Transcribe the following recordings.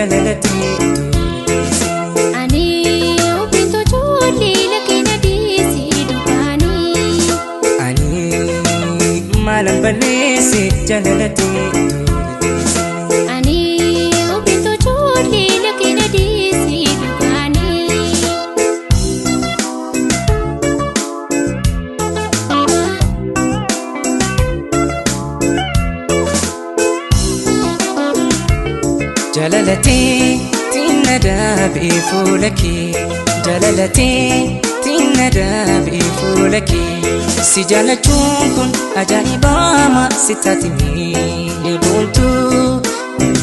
jalalati ani ubinto choli lakina disi dukani ani malam balesi jalalati ani ubinto choli lakina disi dukani jalalati nadhabe fulaki jalalati nadhabe fulaki si jalachuun kun ajaa'ibama sitatimi buntu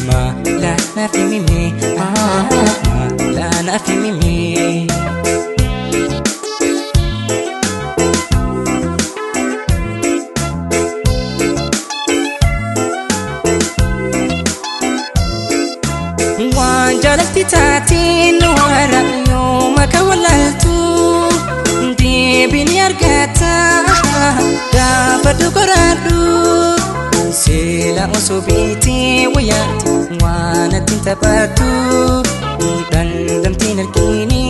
ma la nafimimi la nafimimi jalatti taatiin wara yooma ka walaaltu deebini argata gaafa dugoraadhu seela osoo beetee wayyaatti waan attiin taphattu dandamtiin argini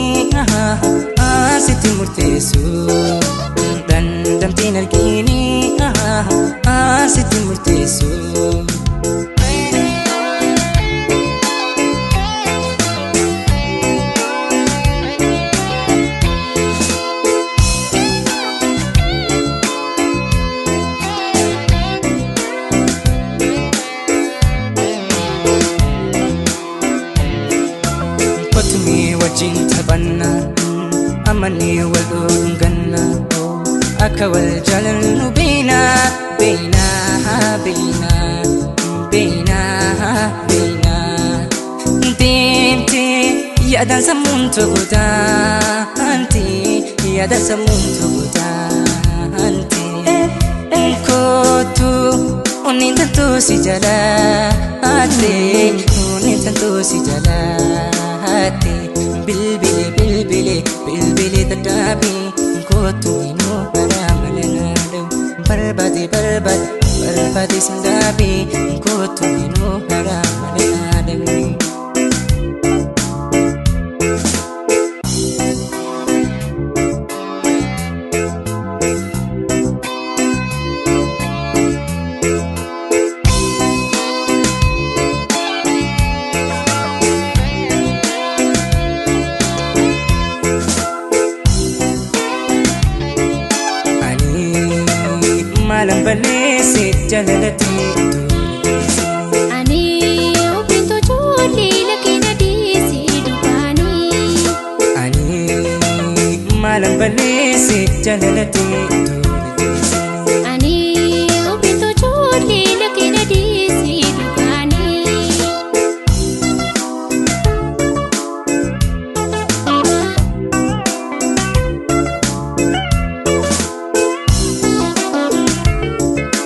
asitti murteessu dandamtiin argini asitti murteessu wajjin taphanna amani wal dhunganna akka wal jaalannu beena beena beena beena beena deemte yaadan sammuun tokkotaanti yaadan sammuun tokkotaanti kootu onni tanto si jalaate onni tanto si jalaate bilbile bilbile bilbile tadabi kotu ino haramalana barbade barbade barbade sindabi kotu ino haramalana malam balesi jalalati ani ubinto choli lakina disi dukani ani malam balesi jalalati ani ubinto choli lakina disi dukani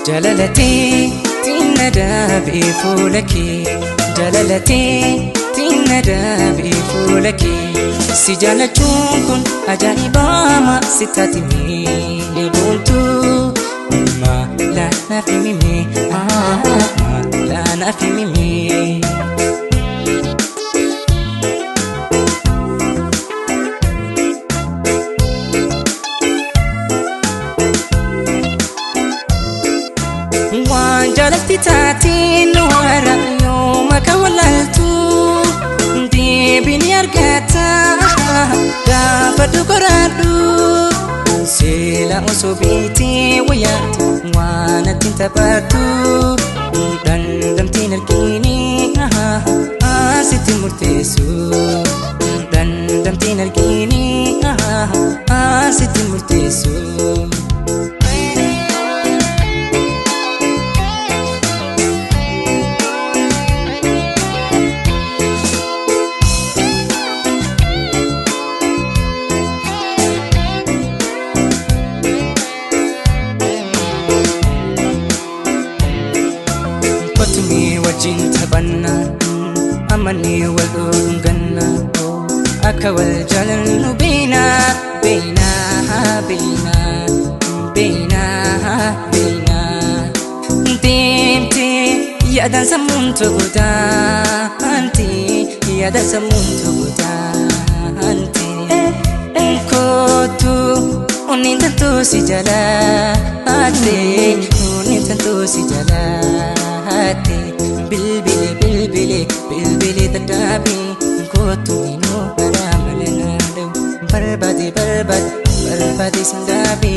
jalalati nadhabe fulaki jalalati nadhabe fulaki si jalachuun kun ajaa'ibama sitatimi buntu ma la nafimimi la nafimimi jalatti taatiin wara yooma ka walaaltu deebini argata gaafa dugoraadhu seela osoo beetee wayyaatti waan attiin taphattu dandamtiin argini asitti murteessu dandamtiin argini asitti murteessu wajjin taphanna amani wal dhunganna akka wal jaalannu beena beena beena beena beena deemte yaadan sammuun tokkotaanti yaada sammuutu kutaante kootu onni tantu si jalaate onni tantu si jalaate bilbile bilbile bilbile dadhabe kootu inoo bara malanaadhaw barbade barbade barbade sindaabe